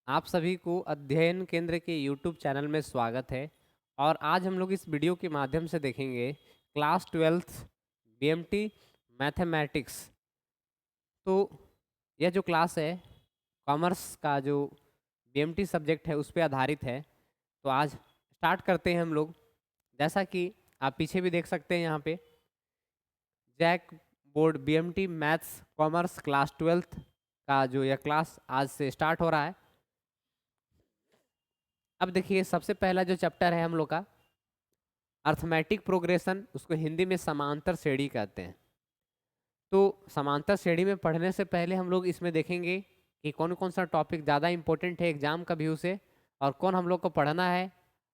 आप सभी को अध्ययन केंद्र के YouTube चैनल में स्वागत है। और आज हम लोग इस वीडियो के माध्यम से देखेंगे क्लास 12th बीएमटी मैथमेटिक्स। तो यह जो क्लास है कॉमर्स का जो बीएमटी सब्जेक्ट है उस पे आधारित है। तो आज स्टार्ट करते हैं हम लोग। जैसा कि आप पीछे भी देख सकते हैं यहाँ पे JAC board BMT maths commerce class 12th का जो यह क्लास आज से स्टार्ट हो रहा है। अब देखिए सबसे पहला जो चैप्टर है हम लोग का अर्थमेटिक प्रोग्रेशन, उसको हिंदी में समांतर श्रेणी कहते हैं। तो समांतर श्रेणी में पढ़ने से पहले हम लोग इसमें देखेंगे कि कौन कौन सा टॉपिक ज़्यादा इंपॉर्टेंट है एग्जाम का व्यू से, और कौन हम लोग को पढ़ना है,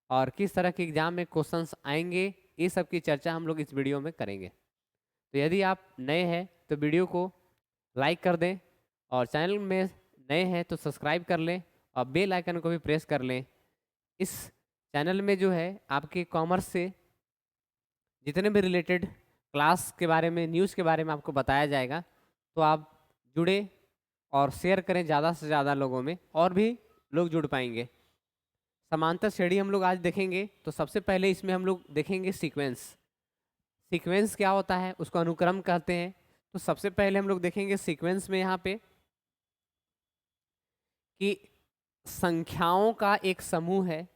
और किस तरह के एग्जाम में क्वेश्चंस आएंगे। ये सब की चर्चा हम लोग इस वीडियो में करेंगे। तो यदि आप नए हैं तो वीडियो को लाइक कर दें, और चैनल में नए हैं तो सब्सक्राइब कर लें, और बेल आइकन को भी प्रेस कर लें। इस चैनल में जो है आपके कॉमर्स से जितने भी रिलेटेड क्लास के बारे में, न्यूज़ के बारे में आपको बताया जाएगा। तो आप जुड़े और शेयर करें ज़्यादा से ज़्यादा लोगों में, और भी लोग जुड़ पाएंगे। समांतर श्रेणी हम लोग आज देखेंगे। तो सबसे पहले इसमें हम लोग देखेंगे सीक्वेंस। सीक्वेंस क्या होता है, उसको अनुक्रम कहते हैं। तो सबसे पहले हम लोग देखेंगे सीक्वेंस में यहाँ पे कि संख्याओं का एक समूह है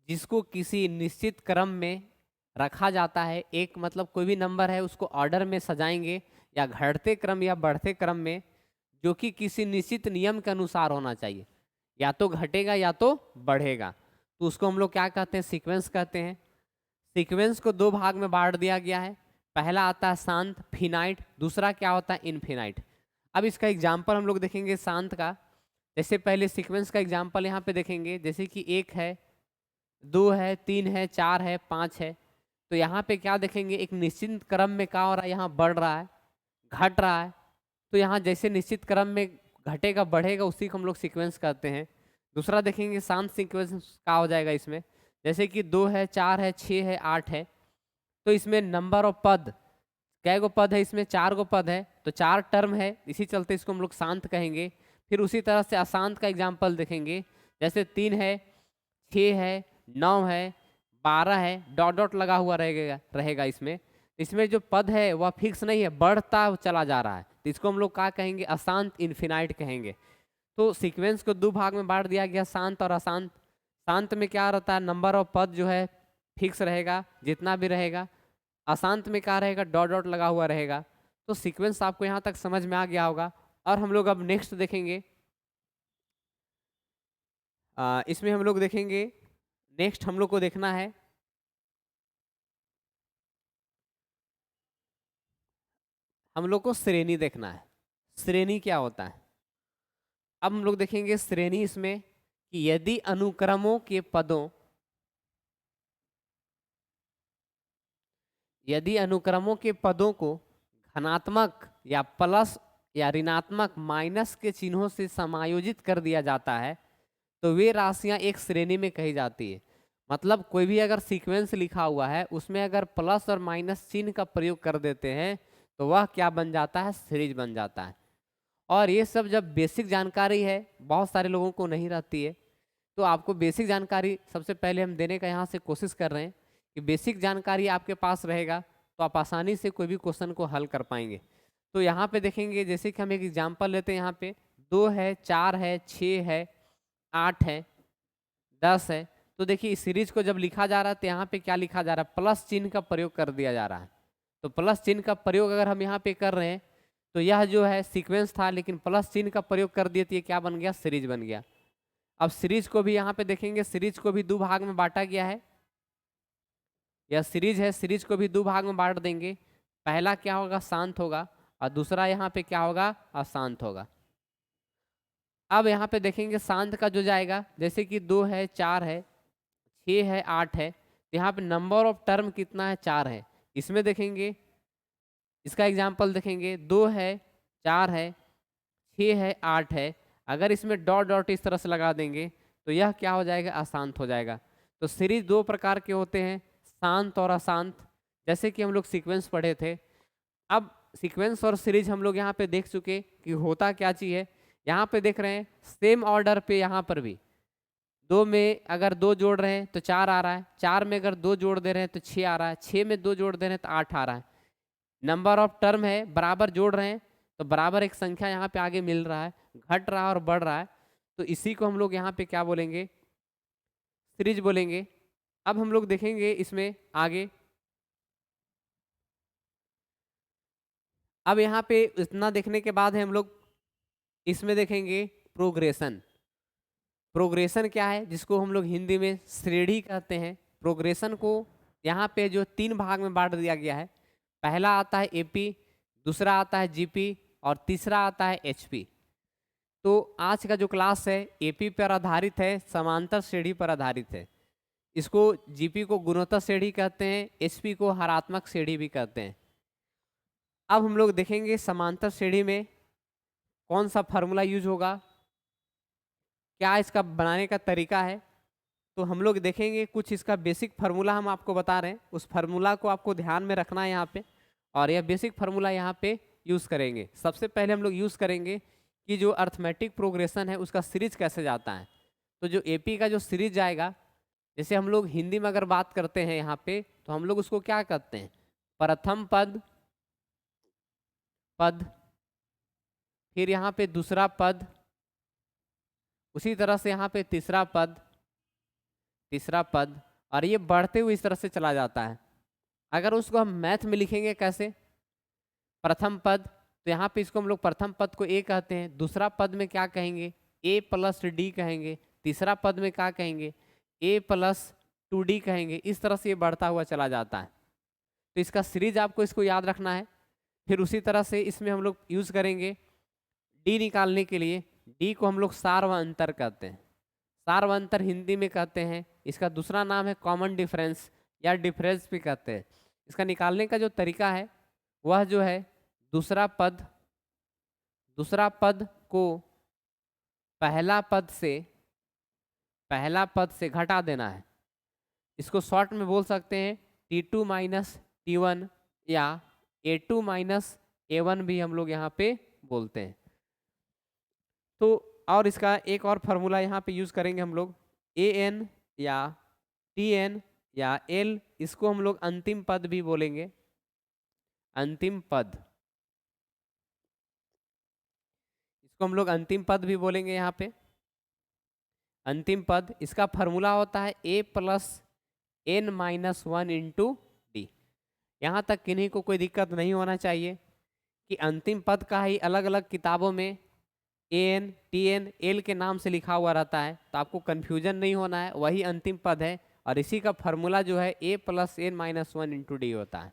जिसको किसी निश्चित क्रम में रखा जाता है। एक मतलब कोई भी नंबर है उसको ऑर्डर में सजाएंगे, या घटते क्रम या बढ़ते क्रम में, जो कि किसी निश्चित नियम के अनुसार होना चाहिए। या तो घटेगा या तो बढ़ेगा। तो उसको हम लोग क्या कहते हैं, सीक्वेंस कहते हैं। सीक्वेंस को दो भाग में बांट दिया गया है। पहला आता है शांत फिनाइट, दूसरा क्या होता है इनफिनाइट। अब इसका एग्जाम्पल हम लोग देखेंगे शांत का। जैसे पहले सीक्वेंस का एग्जाम्पल यहाँ पे देखेंगे, जैसे कि 1 है, 2 है, 3 है, 4 है, 5 है। तो यहाँ पे क्या देखेंगे, एक निश्चित क्रम में क्या हो रहा है, यहाँ बढ़ रहा है, घट रहा है। तो यहाँ जैसे निश्चित क्रम में घटेगा बढ़ेगा उसी को हम लोग सीक्वेंस कहते हैं। दूसरा देखेंगे शांत सीक्वेंस क्या हो जाएगा इसमें, जैसे कि 2 है, 4 है, 6 है, 8 है। तो इसमें नंबर ऑफ पद, कै गो पद है इसमें, 4 गो पद है, तो 4 टर्म है, इसी चलते इसको हम लोग शांत कहेंगे। फिर उसी तरह से अशांत का एग्जाम्पल देखेंगे, जैसे 3 है, 6 है, 9 है, 12 है, डॉट डॉट लगा हुआ रहेगा रहेगा इसमें। इसमें जो पद है वह फिक्स नहीं है, बढ़ता चला जा रहा है, तो इसको हम लोग क्या कहेंगे, अशांत इन्फिनाइट कहेंगे। तो सीक्वेंस को दो भाग में बांट दिया गया, शांत और अशांत। शांत में क्या रहता है, नंबर ऑफ पद जो है फिक्स रहेगा, जितना भी रहेगा। अशांत में क्या रहेगा, डॉट डॉट लगा हुआ रहेगा। तो सीक्वेंस आपको यहाँ तक समझ में आ गया होगा। और हम लोग अब नेक्स्ट देखेंगे। इसमें हम लोग देखेंगे, नेक्स्ट हम लोग को देखना है हम लोग को श्रेणी देखना है। श्रेणी क्या होता है, अब हम लोग देखेंगे श्रेणी इसमें कि यदि अनुक्रमों के पदों, यदि अनुक्रमों के पदों को धनात्मक या प्लस या ऋणात्मक माइनस के चिन्हों से समायोजित कर दिया जाता है तो वे राशियां एक श्रेणी में कही जाती है। मतलब कोई भी अगर सीक्वेंस लिखा हुआ है उसमें अगर प्लस और माइनस चिन्ह का प्रयोग कर देते हैं तो वह क्या बन जाता है, सीरीज बन जाता है। और ये सब जब बेसिक जानकारी है, बहुत सारे लोगों को नहीं रहती है, तो आपको बेसिक जानकारी सबसे पहले हम देने का यहाँ से कोशिश कर रहे हैं कि बेसिक जानकारी आपके पास रहेगा तो आप आसानी से कोई भी क्वेश्चन को हल कर पाएंगे। तो यहाँ पे देखेंगे, जैसे कि हम एक एग्जांपल लेते हैं, यहाँ पे 2 है, 4 है, 6 है, 8 है, 10 है। तो देखिए इस सीरीज को जब लिखा जा रहा है तो यहाँ पे क्या लिखा जा रहा है, प्लस चिन्ह का प्रयोग कर दिया जा रहा है। तो प्लस चिन्ह का प्रयोग अगर हम यहाँ पे कर रहे हैं तो यह जो है सीक्वेंस था, लेकिन प्लस चिन्ह का प्रयोग कर दिए तो ये क्या बन गया, सीरीज बन गया। अब सीरीज को भी यहाँ पे देखेंगे, सीरीज को भी दो भाग में बांटा गया है। यह सीरीज है, सीरीज को भी दो भाग में बांट देंगे। पहला क्या होगा, शांत होगा, और दूसरा यहाँ पे क्या होगा, अशांत होगा। अब यहाँ पे देखेंगे शांत का जो जाएगा, जैसे कि 2 है, 4 है, 6 है, 8 है, तो यहाँ पे नंबर ऑफ टर्म कितना है, 4 है। इसमें देखेंगे, इसका एग्जाम्पल देखेंगे, 2 है, 4 है, 6 है, 8 है। अगर इसमें डॉट डॉट इस तरह से लगा देंगे तो यह क्या हो जाएगा, अशांत हो जाएगा। तो सीरीज दो प्रकार के होते हैं, शांत और अशांत, जैसे कि हम लोग सीक्वेंस पढ़े थे। अब सीक्वेंस और सीरीज हम लोग यहाँ पे देख चुके कि होता क्या चीज़ है। यहाँ पे देख रहे हैं सेम ऑर्डर पे यहाँ पर भी 2 में अगर 2 जोड़ रहे हैं तो 4 आ रहा है, 4 में अगर 2 जोड़ दे रहे हैं तो 6 आ रहा है, 6 में 2 जोड़ दे रहे हैं तो 8 आ रहा है। नंबर ऑफ टर्म है, बराबर जोड़ रहे हैं तो बराबर एक संख्या यहाँ पे आगे मिल रहा है, घट रहा है और बढ़ रहा है, तो इसी को हम लोग यहाँ पे क्या बोलेंगे, सीरीज बोलेंगे। अब हम लोग देखेंगे इसमें आगे। अब यहाँ पे इतना देखने के बाद है हम लोग इसमें देखेंगे प्रोग्रेशन। प्रोग्रेशन क्या है, जिसको हम लोग हिंदी में श्रेणी कहते हैं। प्रोग्रेशन को यहाँ पे जो 3 भाग में बांट दिया गया है, पहला आता है एपी, दूसरा आता है जीपी और तीसरा आता है एचपी। तो आज का जो क्लास है एपी पर आधारित है, समांतर श्रेणी पर आधारित है। इसको जीपी को गुणोत्तर श्रेणी कहते हैं, एचपी को हरात्मक श्रेणी भी कहते हैं। अब हम लोग देखेंगे समांतर श्रेणी में कौन सा फार्मूला यूज होगा, क्या इसका बनाने का तरीका है। तो हम लोग देखेंगे कुछ इसका बेसिक फार्मूला हम आपको बता रहे हैं, उस फार्मूला को आपको ध्यान में रखना है यहाँ पे, और यह बेसिक फार्मूला यहाँ पे यूज़ करेंगे। सबसे पहले हम लोग यूज़ करेंगे कि जो अर्थमेटिक प्रोग्रेशन है उसका सीरीज कैसे जाता है। तो जो एपी का जो सीरीज जाएगा, जैसे हम लोग हिंदी में अगर बात करते हैं यहाँ पे, तो हम लोग उसको क्या कहते हैं, प्रथम पद, फिर यहाँ पे दूसरा पद, उसी तरह से यहाँ पे तीसरा पद, और ये बढ़ते हुए इस तरह से चला जाता है। अगर उसको हम मैथ में लिखेंगे कैसे, प्रथम पद, तो यहाँ पे इसको हम लोग प्रथम पद को ए कहते हैं, दूसरा पद में क्या कहेंगे, ए प्लस डी कहेंगे, तीसरा पद में क्या कहेंगे, ए प्लस 2d कहेंगे। इस तरह से ये बढ़ता हुआ चला जाता है। तो इसका सीरीज आपको इसको याद रखना है। फिर उसी तरह से इसमें हम लोग यूज़ करेंगे डी निकालने के लिए, डी को हम लोग सार व अंतर कहते हैं, सार व अंतर हिंदी में कहते हैं। इसका दूसरा नाम है कॉमन डिफरेंस या डिफरेंस भी कहते हैं। इसका निकालने का जो तरीका है वह जो है दूसरा पद को पहला पद से घटा देना है। इसको शॉर्ट में बोल सकते हैं T2 माइनस T1 या A2 माइनस A1 भी हम लोग यहाँ पे बोलते हैं। तो और इसका एक और फार्मूला यहाँ पे यूज़ करेंगे हम लोग, AN या TN या L, इसको हम लोग अंतिम पद भी बोलेंगे, अंतिम पद, इसको हम लोग अंतिम पद भी बोलेंगे। यहाँ पे अंतिम पद, इसका फार्मूला होता है A plus N minus 1 into D. यहाँ तक किन्हीं को कोई दिक्कत नहीं होना चाहिए कि अंतिम पद का ही अलग अलग किताबों में AN, TN, L के नाम से लिखा हुआ रहता है, तो आपको कन्फ्यूजन नहीं होना है, वही अंतिम पद है। और इसी का फार्मूला जो है A plus N minus 1 into D होता है।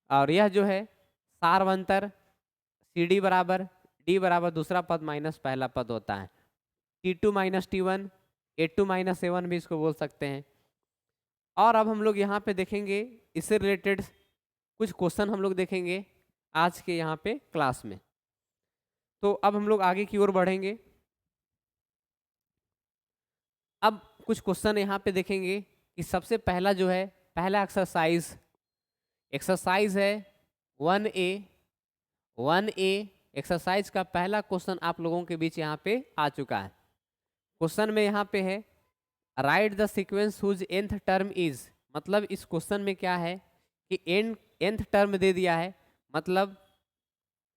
और यह जो है सारवंतर CD बराबर D बराबर दूसरा पद माइनस पहला पद होता है। T2 minus T1, A2 minus A1 भी इसको बोल सकते हैं। और अब हम लोग यहाँ पे देखेंगे इससे रिलेटेड कुछ क्वेश्चन हम लोग देखेंगे आज के यहाँ पे क्लास में। तो अब हम लोग आगे की ओर बढ़ेंगे। अब कुछ क्वेश्चन यहाँ पे देखेंगे कि सबसे पहला जो है, पहला एक्सरसाइज है 1A एक्सरसाइज का पहला क्वेश्चन आप लोगों के बीच यहाँ पे आ चुका है। क्वेश्चन में यहाँ पे है right the sequence whose nth term is, मतलब इस क्वेश्चन में क्या है कि nth टर्म दे दिया है, मतलब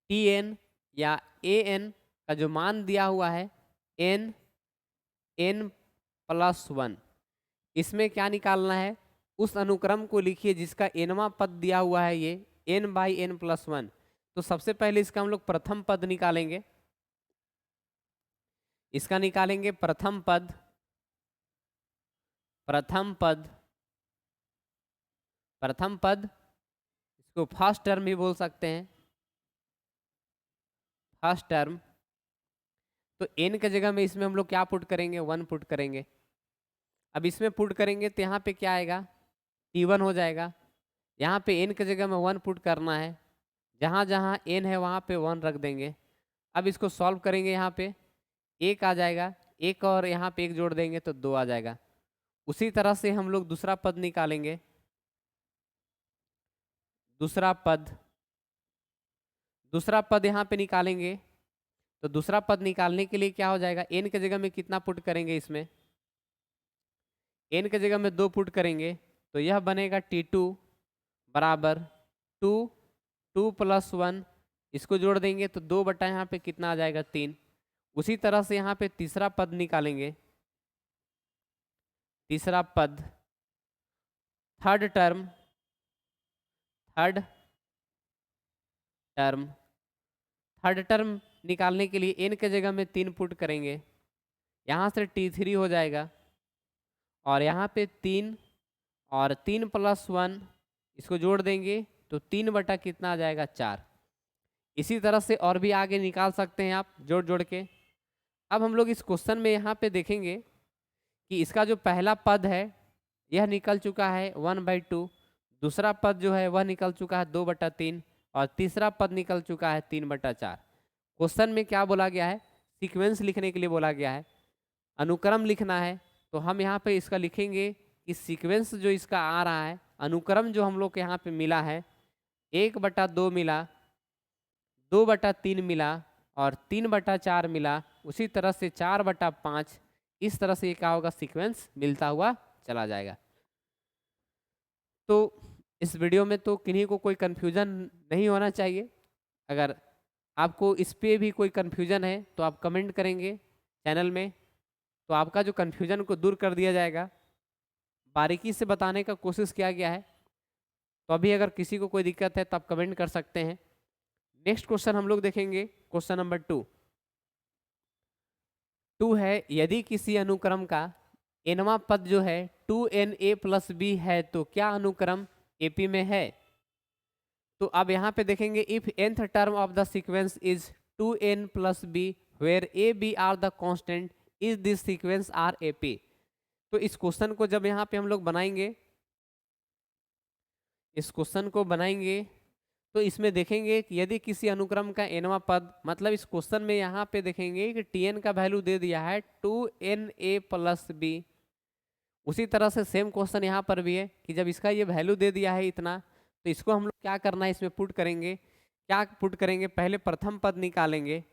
Tn या An का जो मान दिया हुआ है n प्लस 1, इसमें क्या निकालना है, उस अनुक्रम को लिखिए जिसका nवां पद दिया हुआ है, ये n बाई n प्लस 1। तो सबसे पहले इसका हम लोग प्रथम पद निकालेंगे, इसका निकालेंगे प्रथम पद, इसको फर्स्ट टर्म भी बोल सकते हैं, फर्स्ट टर्म। तो n के जगह में इसमें हम लोग क्या पुट करेंगे, 1 पुट करेंगे। अब इसमें पुट करेंगे तो यहाँ पे क्या आएगा, T1 हो जाएगा। यहाँ पे n के जगह में 1 पुट करना है, जहाँ जहाँ n है वहाँ पे 1 रख देंगे। अब इसको सॉल्व करेंगे, यहाँ पे 1 आ जाएगा, 1 और यहाँ पे 1 जोड़ देंगे तो 2 आ जाएगा। उसी तरह से हम लोग दूसरा पद निकालेंगे, दूसरा पद यहाँ पे निकालेंगे तो दूसरा पद निकालने के लिए क्या हो जाएगा, n के जगह में कितना पुट करेंगे, इसमें n के जगह में 2 पुट करेंगे तो यह बनेगा T2 बराबर 2, 2 + 1, इसको जोड़ देंगे तो 2 बटा यहाँ पे कितना आ जाएगा 3। उसी तरह से यहाँ पे तीसरा पद निकालेंगे, तीसरा पद थर्ड टर्म थर्ड टर्म निकालने के लिए n के जगह में 3 पुट करेंगे, यहाँ से T3 हो जाएगा और यहाँ पे 3 और 3 + 1 इसको जोड़ देंगे तो 3 बटा कितना आ जाएगा 4। इसी तरह से और भी आगे निकाल सकते हैं आप जोड़ जोड़ के। अब हम लोग इस क्वेश्चन में यहाँ पे देखेंगे कि इसका जो पहला पद है यह निकल चुका है 1/2, दूसरा पद जो है वह निकल चुका है 2/3 और तीसरा पद निकल चुका है 3/4। क्वेश्चन में क्या बोला गया है, सीक्वेंस लिखने के लिए बोला गया है, अनुक्रम लिखना है। तो हम यहाँ पे इसका लिखेंगे कि सीक्वेंस जो इसका आ रहा है, अनुक्रम जो हम लोग के यहाँ पे मिला है 1/2 मिला, 2/3 मिला और 3/4 मिला, उसी तरह से 4/5, इस तरह से क्या होगा, सीक्वेंस मिलता हुआ चला जाएगा। तो इस वीडियो में तो किन्हीं को कोई कन्फ्यूजन नहीं होना चाहिए। अगर आपको इस पे भी कोई कन्फ्यूजन है तो आप कमेंट करेंगे चैनल में, तो आपका जो कन्फ्यूजन को दूर कर दिया जाएगा। बारीकी से बताने का कोशिश किया गया है, तो अभी अगर किसी को कोई दिक्कत है तो आप कमेंट कर सकते हैं। नेक्स्ट क्वेश्चन हम लोग देखेंगे, क्वेश्चन नंबर 2 है, यदि किसी अनुक्रम का nवां पद जो है 2na + b है तो क्या अनुक्रम AP में है। तो अब यहाँ पे देखेंगे, if nth term of the sequence is 2n + b where a b are the constant is this sequence are AP। तो इस क्वेश्चन को जब यहाँ पे हम लोग बनाएंगे, इस क्वेश्चन को बनाएंगे तो इसमें देखेंगे कि यदि किसी अनुक्रम का nवां पद, मतलब इस क्वेश्चन में यहाँ पे देखेंगे कि Tn का वैल्यू दे दिया है 2na + b। उसी तरह से सेम क्वेश्चन यहाँ पर भी है कि जब इसका ये वैल्यू दे दिया है इतना, तो इसको हम लोग क्या करना है, इसमें पुट करेंगे। क्या पुट करेंगे, पहले प्रथम पद निकालेंगे।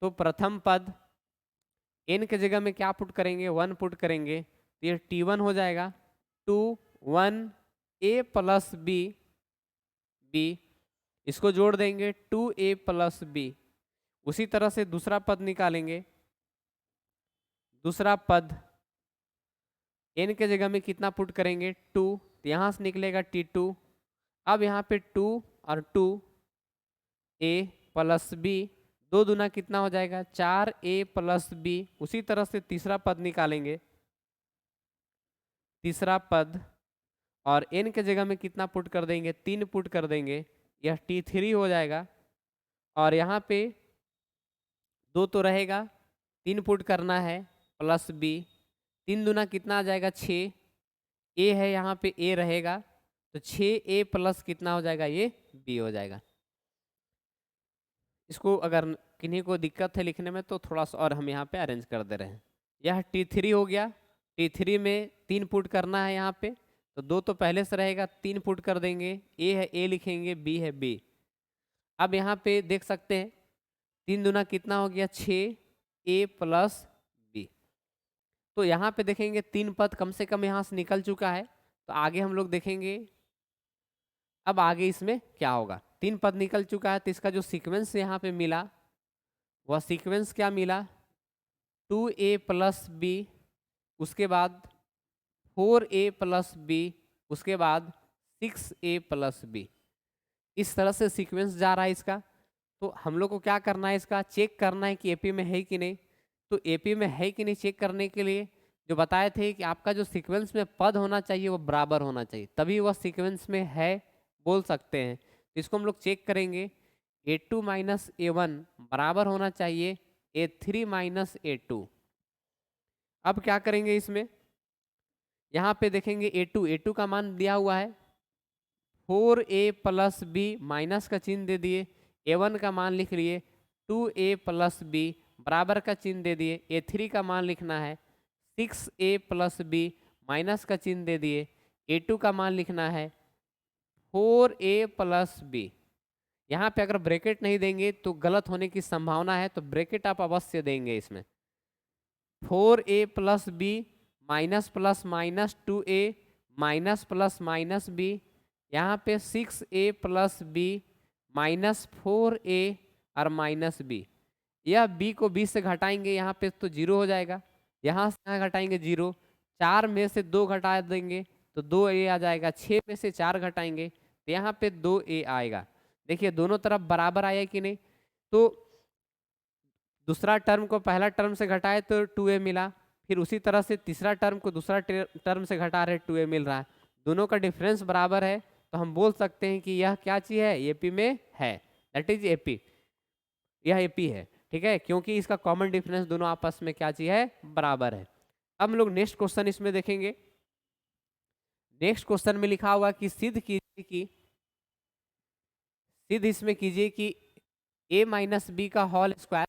तो प्रथम पद n के जगह में क्या पुट करेंगे, 1 पुट करेंगे तो ये T1 हो जाएगा 2 1a + b, इसको जोड़ देंगे 2a + b। उसी तरह से दूसरा पद निकालेंगे, दूसरा पद n के जगह में कितना पुट करेंगे 2, तो यहाँ से निकलेगा T2। अब यहाँ पे 2 और 2 a + b, 2 दूना कितना हो जाएगा 4a + b। उसी तरह से तीसरा पद निकालेंगे, तीसरा पद और n के जगह में कितना पुट कर देंगे 3 पुट कर देंगे, यह T3 हो जाएगा। और यहाँ पे 2 तो रहेगा, 3 पुट करना है + b, 3 दूना कितना आ जाएगा 6, a है यहाँ पे a रहेगा तो 6a + कितना हो जाएगा, ये b हो जाएगा। इसको अगर किन्हीं को दिक्कत है लिखने में तो थोड़ा सा और हम यहाँ पे अरेंज कर दे रहे हैं। यह T3 हो गया, T3 में 3 पुट करना है यहाँ पे, तो 2 तो पहले से रहेगा, 3 पुट कर देंगे, a है a लिखेंगे, b है b। अब यहाँ पे देख सकते हैं 3 दूना कितना हो गया 6a + b। तो यहाँ पे देखेंगे 3 पद कम से कम यहाँ से निकल चुका है, तो आगे हम लोग देखेंगे अब आगे इसमें क्या होगा। 3 पद निकल चुका है तो इसका जो सीक्वेंस यहाँ पे मिला वह सीक्वेंस क्या मिला 2a + b, उसके बाद 4a + b, उसके बाद 6a + b। इस तरह से सीक्वेंस जा रहा है इसका। तो हम लोग को क्या करना है, इसका चेक करना है कि एपी में है कि नहीं। तो एपी में है कि नहीं चेक करने के लिए जो बताए थे कि आपका जो सीक्वेंस में पद होना चाहिए वो बराबर होना चाहिए, तभी वह सीक्वेंस में है बोल सकते हैं। तो इसको हम लोग चेक करेंगे, a2 - a1 बराबर होना चाहिए a3 - a2। अब क्या करेंगे, इसमें यहाँ पे देखेंगे a2 का मान दिया हुआ है 4a + b, माइनस का चिन्ह दे दिए, a1 का मान लिख लिए 2a + b, बराबर का चिन्ह दे दिए, a3 का मान लिखना है 6a + b, माइनस का चिन्ह दे दिए, a2 का मान लिखना है 4a + b। यहाँ पे अगर ब्रैकेट नहीं देंगे तो गलत होने की संभावना है, तो ब्रैकेट आप अवश्य देंगे इसमें। 4a plus B minus plus minus 2a minus plus minus B, यहाँ पे 6a plus B minus 4a और माइनस बी। यह b को b से घटाएंगे यहाँ पे तो 0 हो जाएगा, यहाँ से यहाँ घटाएंगे 0, 4 में से 2 घटा देंगे तो 2a आ जाएगा, 6 में से 4 घटाएंगे तो यहाँ पे 2a आएगा। देखिए दोनों तरफ बराबर आया कि नहीं, तो दूसरा टर्म को पहला टर्म से घटाए तो 2a मिला, फिर उसी तरह से तीसरा टर्म को दूसरा टर्म से घटा रहे 2a मिल रहा है, दोनों का डिफरेंस बराबर है, तो हम बोल सकते हैं कि यह क्या चीज है, एपी में है, दैट इज एपी, यह एपी है। ठीक है, क्योंकि इसका कॉमन डिफरेंस दोनों आपस में क्या चीज है, बराबर है। अब हम लोग नेक्स्ट क्वेश्चन इसमें देखेंगे। नेक्स्ट क्वेश्चन में लिखा हुआ कि सिद्ध कीजिए कि सिद्ध इसमें कीजिए कि a माइनस बी का whole square,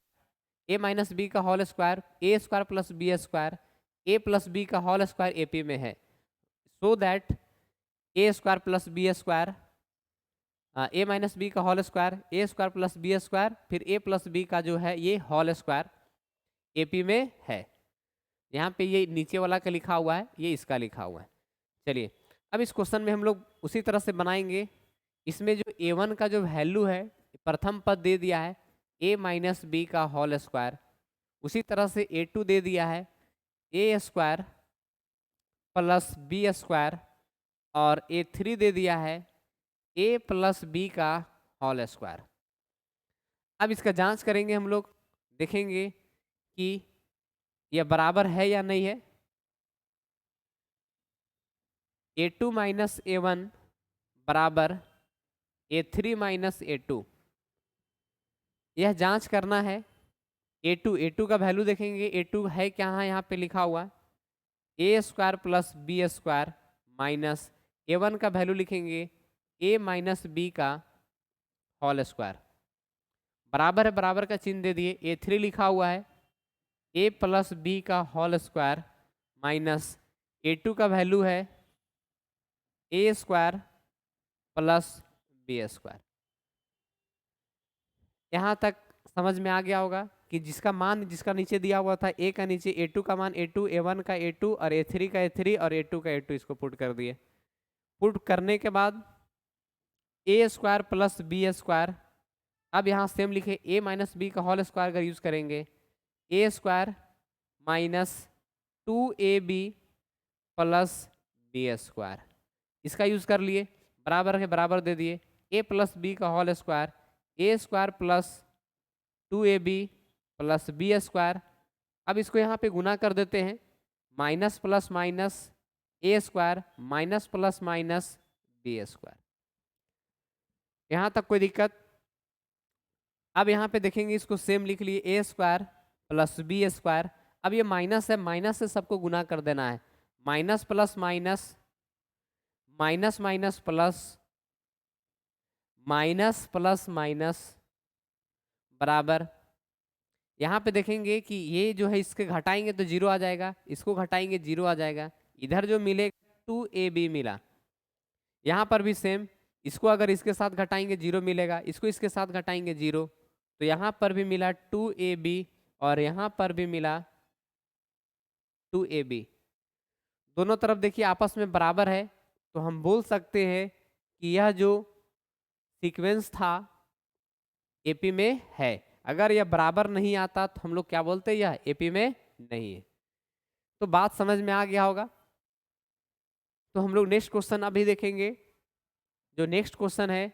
a minus B का whole square A square plus B square A plus B का होल स्क्वायर एपी में है, so that A square plus B square, A minus B का whole square A square plus B square फिर A plus B का जो है ये whole square AP में है। यहाँ पे ये नीचे वाला का लिखा हुआ है, ये इसका लिखा हुआ है। चलिए अब इस क्वेश्चन में हम लोग उसी तरह से बनाएंगे। इसमें जो a1 का जो वैल्यू है प्रथम पद दे दिया है a माइनस बी का होल स्क्वायर, उसी तरह से a2 दे दिया है a square plus B square और a3 दे दिया है a प्लस बी का होल स्क्वायर। अब इसका जांच करेंगे हम लोग, देखेंगे कि यह बराबर है या नहीं है। a2 माइनस a1 बराबर a3 माइनस a2, यह जांच करना है। a2 का वैल्यू देखेंगे, a2 है क्या है, यहाँ पे लिखा हुआ a square plus B square minus a1 का वैल्यू लिखेंगे a माइनस बी का होल स्क्वायर, बराबर है, बराबर का चिन्ह दे दिए। a3 लिखा हुआ है a प्लस बी का होल स्क्वायर माइनस a2 का वैल्यू है a square plus B square. यहाँ तक समझ में आ गया होगा कि जिसका मान जिसका नीचे दिया हुआ था a का नीचे a2 का मान a2, a1 का a2 और a3 का a3 और a2 का a2 इसको पुट कर दिए। पुट करने के बाद a square plus B square, अब यहाँ सेम लिखे a माइनस बी का होल स्क्वायर अगर यूज करेंगे a square minus 2ab plus B square, इसका यूज कर लिए, बराबर है, बराबर दे दिए a प्लस बी का whole square a square plus 2ab plus B square. अब इसको यहाँ पे गुना कर देते हैं, minus plus minus a square minus plus minus B square. यहाँ तक कोई दिक्कत? अब यहाँ पे देखेंगे इसको सेम लिख लिए a square plus B square. अब ये माइनस है, माइनस से सबको गुना कर देना है, minus plus minus minus minus plus minus plus minus बराबर, यहाँ पे देखेंगे कि ये जो है इसके घटाएंगे तो 0 आ जाएगा, इसको घटाएंगे 0 आ जाएगा, इधर जो मिलेगा 2ab मिला, यहाँ पर भी सेम, इसको अगर इसके साथ घटाएंगे 0 मिलेगा, इसको इसके साथ घटाएंगे 0, तो यहाँ पर भी मिला 2ab और यहाँ पर भी मिला 2ab। दोनों तरफ देखिए आपस में बराबर है, तो हम बोल सकते हैं कि यह जो सीक्वेंस था एपी में है। अगर यह बराबर नहीं आता तो हम लोग क्या बोलते हैं, यह एपी में नहीं है। तो बात समझ में आ गया होगा। तो हम लोग नेक्स्ट क्वेश्चन अभी देखेंगे। जो नेक्स्ट क्वेश्चन है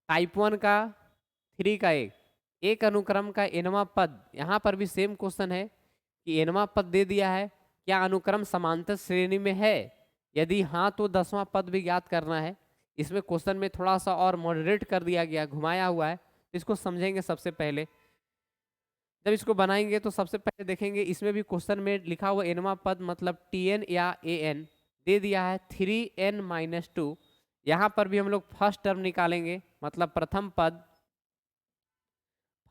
टाइप 1 का 3 का एक अनुक्रम का एनवा पद, यहाँ पर भी सेम क्वेश्चन है कि एनवा पद दे दिया है, क्या अनुक्रम समांतर श्रेणी में है, यदि हाँ तो 10वां पद भी ज्ञात करना है। इसमें क्वेश्चन में थोड़ा सा और मॉडरेट कर दिया गया, घुमाया हुआ है, तो इसको समझेंगे। सबसे पहले जब इसको बनाएंगे तो सबसे पहले देखेंगे इसमें भी क्वेश्चन में लिखा हुआ एनवा पद मतलब tn या an दे दिया है 3n माइनस 2। यहाँ पर भी हम लोग फर्स्ट टर्म निकालेंगे, मतलब प्रथम पद,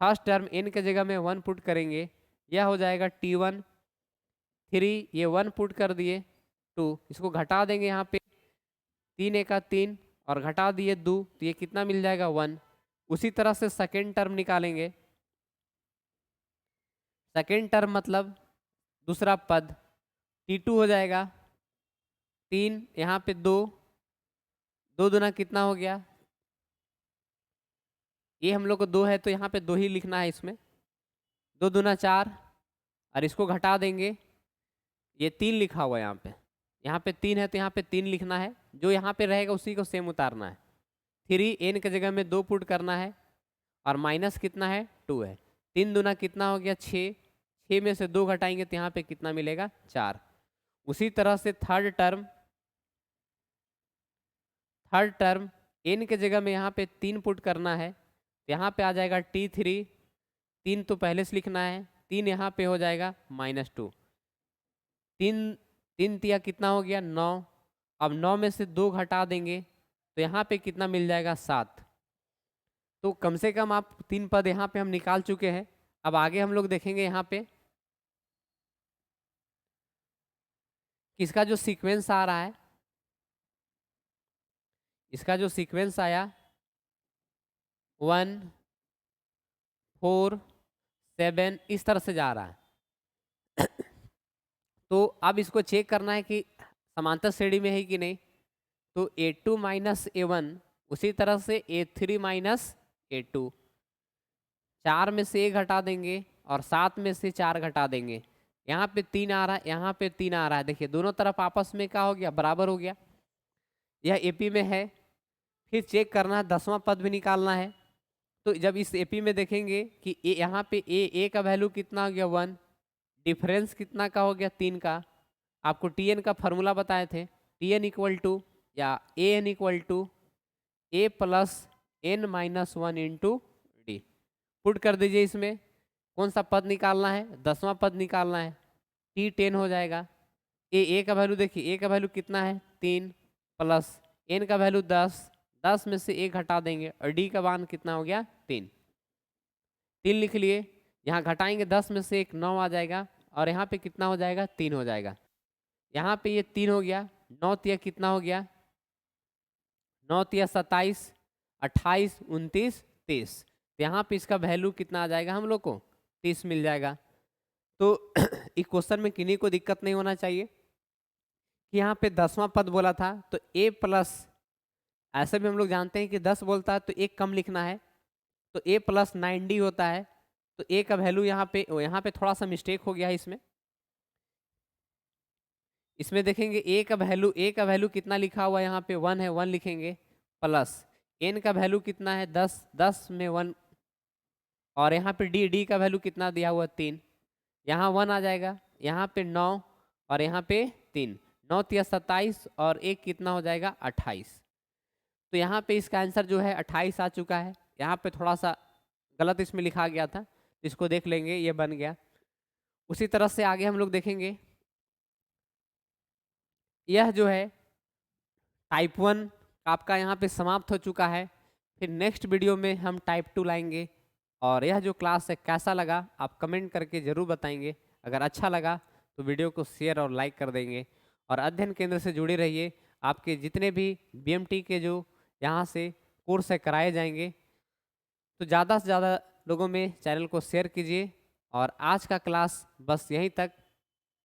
फर्स्ट टर्म n के जगह में 1 पुट करेंगे, यह हो जाएगा t1, 3 ये 1 पुट कर दिए 2, इसको घटा देंगे यहाँ पे 3 1 का 3 और घटा दिए 2, तो ये कितना मिल जाएगा 1। उसी तरह से सेकेंड टर्म निकालेंगे। सेकेंड टर्म मतलब दूसरा पद T2 हो जाएगा 3, यहाँ पे 2, 2 दूना कितना हो गया, ये हम लोग को 2 है तो यहाँ पे 2 ही लिखना है इसमें, 2 दूना 4, और इसको घटा देंगे, ये 3 लिखा हुआ है यहाँ पे 3 है तो यहाँ पे 3 लिखना है, जो यहाँ पे रहेगा उसी को सेम उतारना है। 3 n के जगह में 2 पुट करना है, और माइनस कितना है 2 है। 3 दूना कितना हो गया 6, 6 में से 2 घटाएंगे तो यहाँ पे कितना मिलेगा 4। उसी तरह से थर्ड टर्म n के जगह में यहाँ पे 3 पुट करना है, तो यहाँ पे आ जाएगा T3, 3 तो पहले से लिखना है, 3 यहाँ पे हो जाएगा -2, 3 तिया कितना हो गया 9, अब 9 में से 2 घटा देंगे तो यहाँ पे कितना मिल जाएगा 7। तो कम से कम आप 3 पद यहाँ पे हम निकाल चुके हैं। अब आगे हम लोग देखेंगे यहाँ पे किसका जो सीक्वेंस आ रहा है, इसका जो सीक्वेंस आया 1 4 7 इस तरह से जा रहा है। तो अब इसको चेक करना है कि समांतर श्रेणी में है कि नहीं। तो A2 माइनस A1 उसी तरह से A3 माइनस A2, 4 में से 1 घटा देंगे और 7 में से 4 घटा देंगे, यहाँ पे 3 आ रहा है, यहाँ पे 3 आ रहा है। देखिए दोनों तरफ आपस में क्या हो गया, बराबर हो गया। यह AP में है। फिर चेक करना है 10वां पद भी निकालना है। तो जब इस AP में देखेंगे कि यहाँ पे A का वैल्यू कितना हो गया 1, डिफरेंस कितना का हो गया 3 का। आपको TN का फॉर्मूला बताए थे, TN इक्वल टू या AN equal to A plus N minus 1 into D. Put कर दीजिए, इसमें कौन सा पद निकालना है, 10वां पद निकालना है, T10 हो जाएगा। A का वैल्यू देखिए, A का वैल्यू कितना है 3 प्लस N का वैल्यू 10, 10 में से 1 घटा देंगे और D का मान कितना हो गया 3 लिख लिए। यहाँ घटाएंगे 10 में से 1 9 आ जाएगा और यहाँ पे कितना हो जाएगा 3 हो जाएगा। यहाँ पे ये 3 हो गया, 9 तिया कितना हो गया, 9 तिया 27, 28, 29, 30। तो यहाँ पे इसका वैल्यू कितना आ जाएगा हम लोग को 30 मिल जाएगा। तो इस क्वेश्चन में किन्हीं को दिक्कत नहीं होना चाहिए कि यहाँ पे 10वां पद बोला था तो A प्लस, ऐसे भी हम लोग जानते हैं कि 10 बोलता है तो 1 कम लिखना है, तो A प्लस 9D होता है। तो A का वैल्यू यहाँ पे थोड़ा सा मिस्टेक हो गया है। इसमें देखेंगे A का वैल्यू कितना लिखा हुआ है, यहाँ पे 1 है, 1 लिखेंगे, प्लस N का वैल्यू कितना है 10, 10 में 1, और यहाँ पे D का वैल्यू कितना दिया हुआ 3, यहाँ 1 आ जाएगा, यहाँ पे 9 और यहाँ पे 3, 9 तिया 27 और 1 कितना हो जाएगा 28। तो यहाँ पे इसका आंसर जो है 28 आ चुका है। यहाँ पे थोड़ा सा गलत इसमें लिखा गया था, इसको देख लेंगे, ये बन गया। उसी तरह से आगे हम लोग देखेंगे, यह जो है टाइप 1 आपका यहाँ पे समाप्त हो चुका है। फिर नेक्स्ट वीडियो में हम टाइप 2 लाएंगे। और यह जो क्लास है कैसा लगा आप कमेंट करके ज़रूर बताएंगे। अगर अच्छा लगा तो वीडियो को शेयर और लाइक कर देंगे। और अध्ययन केंद्र से जुड़े रहिए, आपके जितने भी BMT के जो यहाँ से कोर्स है कराए जाएंगे। तो ज़्यादा से ज़्यादा लोगों में चैनल को शेयर कीजिए। और आज का क्लास बस यहीं तक।